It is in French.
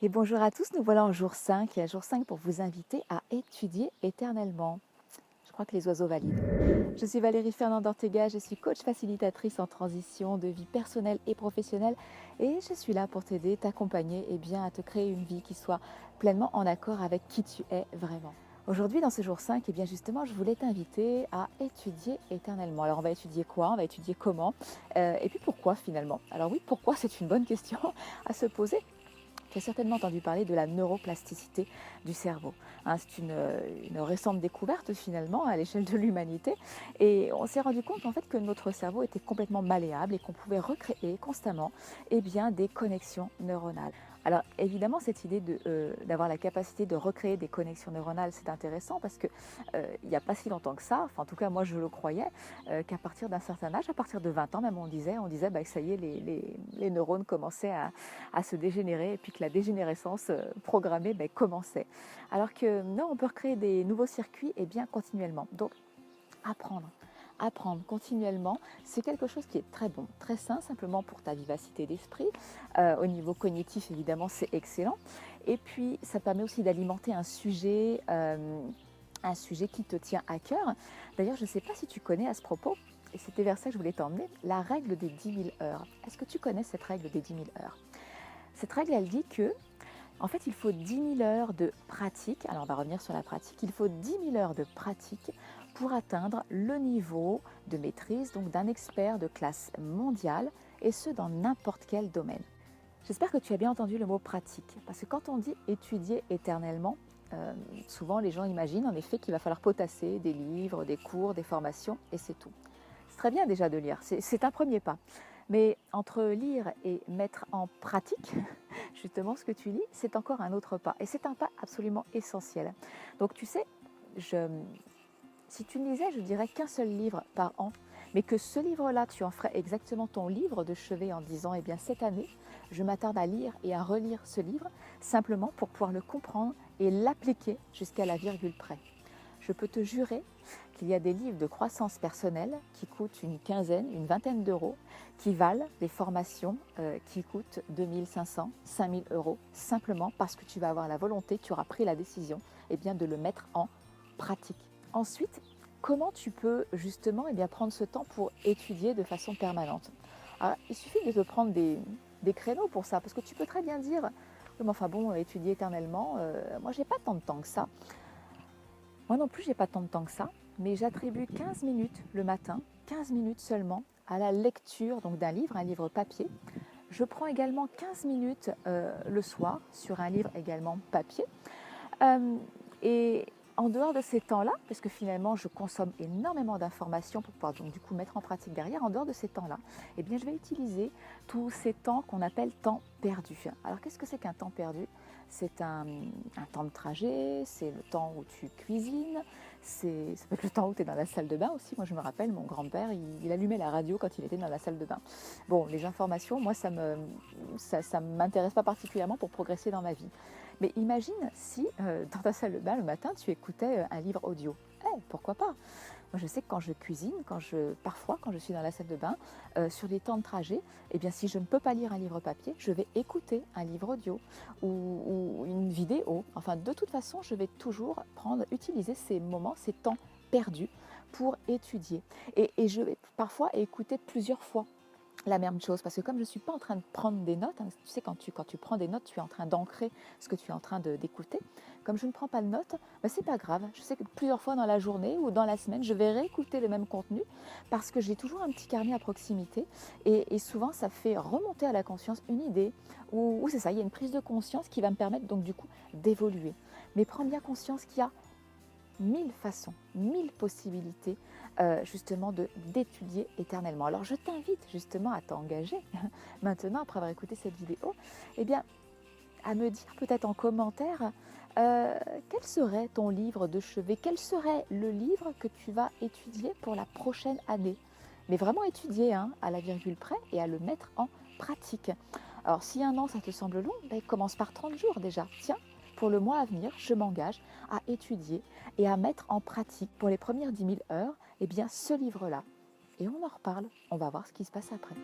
Et bonjour à tous, nous voilà en jour 5, jour 5 pour vous inviter à étudier éternellement. Je crois que les oiseaux valident. Je suis Valérie Fernand-Ortega, je suis coach facilitatrice en transition de vie personnelle et professionnelle et je suis là pour t'aider, t'accompagner et bien à te créer une vie qui soit pleinement en accord avec qui tu es vraiment. Aujourd'hui, dans ce jour 5, bien justement, je voulais t'inviter à étudier éternellement. Alors, on va étudier quoi? On va étudier comment? Et puis pourquoi finalement? Alors oui, pourquoi? C'est une bonne question à se poser. Tu as certainement entendu parler de la neuroplasticité du cerveau. Hein, c'est une récente découverte finalement à l'échelle de l'humanité. Et on s'est rendu compte en fait que notre cerveau était complètement malléable et qu'on pouvait recréer constamment des connexions neuronales. Alors évidemment, cette idée d'avoir la capacité de recréer des connexions neuronales, c'est intéressant parce que il n'y a pas si longtemps que ça, enfin en tout cas moi je le croyais, qu'à partir d'un certain âge, à partir de 20 ans même on disait que ça y est, les neurones commençaient à se dégénérer et puis que la dégénérescence programmée commençait. Alors que non, on peut recréer des nouveaux circuits et bien continuellement. Donc apprendre continuellement, c'est quelque chose qui est très bon, très sain, simplement pour ta vivacité d'esprit. Au niveau cognitif, évidemment, c'est excellent. Et puis, ça permet aussi d'alimenter un sujet qui te tient à cœur. D'ailleurs, je ne sais pas si tu connais à ce propos, et c'était vers ça que je voulais t'emmener, la règle des 10 000 heures. Est-ce que tu connais cette règle des 10 000 heures? Cette règle, elle dit que, en fait, il faut 10 000 heures de pratique. Alors, on va revenir sur la pratique. Il faut 10 000 heures de pratique pour atteindre le niveau de maîtrise donc d'un expert de classe mondiale, et ce, dans n'importe quel domaine. J'espère que tu as bien entendu le mot pratique, parce que quand on dit étudier éternellement, souvent les gens imaginent en effet qu'il va falloir potasser des livres, des cours, des formations, et c'est tout. C'est très bien déjà de lire, c'est un premier pas. Mais entre lire et mettre en pratique justement ce que tu lis, c'est encore un autre pas. Et c'est un pas absolument essentiel. Donc tu sais, si tu ne lisais, je dirais qu'un seul livre par an, mais que ce livre-là, tu en ferais exactement ton livre de chevet en disant, eh bien cette année, je m'attarde à lire et à relire ce livre, simplement pour pouvoir le comprendre et l'appliquer jusqu'à la virgule près. Je peux te jurer qu'il y a des livres de croissance personnelle qui coûtent une quinzaine, une vingtaine d'euros, qui valent des formations qui coûtent 2 500, 5 000 euros, simplement parce que tu vas avoir la volonté, tu auras pris la décision de le mettre en pratique. Ensuite, comment tu peux justement prendre ce temps pour étudier de façon permanente? Alors, il suffit de te prendre des créneaux pour ça, parce que tu peux très bien dire, oui, mais enfin bon, étudier éternellement, moi j'ai pas tant de temps que ça. Moi non plus, j'ai pas tant de temps que ça, mais j'attribue 15 minutes le matin, 15 minutes seulement, à la lecture donc d'un livre, un livre papier. Je prends également 15 minutes le soir sur un livre également papier. Et en dehors de ces temps-là, parce que finalement je consomme énormément d'informations pour pouvoir donc du coup mettre en pratique derrière, en dehors de ces temps-là, je vais utiliser tous ces temps qu'on appelle temps perdus. Alors qu'est-ce que c'est qu'un temps perdu? C'est un temps de trajet, c'est le temps où tu cuisines, ça peut être le temps où tu es dans la salle de bain aussi. Moi je me rappelle, mon grand-père, il allumait la radio quand il était dans la salle de bain. Bon, les informations, moi ça m'intéresse pas particulièrement pour progresser dans ma vie. Mais imagine si dans ta salle de bain le matin tu écoutais un livre audio. Pourquoi pas? Moi je sais que quand je cuisine, parfois quand je suis dans la salle de bain, sur les temps de trajet, si je ne peux pas lire un livre papier, je vais écouter un livre audio ou une vidéo. Enfin de toute façon, je vais toujours utiliser ces moments, ces temps perdus pour étudier. Et je vais parfois écouter plusieurs fois la même chose, parce que comme je ne suis pas en train de prendre des notes, tu sais, quand tu prends des notes, tu es en train d'ancrer ce que tu es en train d'écouter. Comme je ne prends pas de notes, c'est pas grave. Je sais que plusieurs fois dans la journée ou dans la semaine, je vais réécouter le même contenu parce que j'ai toujours un petit carnet à proximité et souvent ça fait remonter à la conscience une idée ou c'est ça, il y a une prise de conscience qui va me permettre donc du coup d'évoluer. Mais prends bien conscience qu'il y a 1000 façons, 1000 possibilités justement d'étudier éternellement. Alors je t'invite justement à t'engager maintenant après avoir écouté cette vidéo, à me dire peut-être en commentaire quel serait ton livre de chevet, quel serait le livre que tu vas étudier pour la prochaine année. Mais vraiment étudier à la virgule près et à le mettre en pratique. Alors si un an ça te semble long, commence par 30 jours déjà. Tiens, pour le mois à venir, je m'engage à étudier et à mettre en pratique pour les premières 10 000 heures ce livre-là. Et on en reparle, on va voir ce qui se passe après.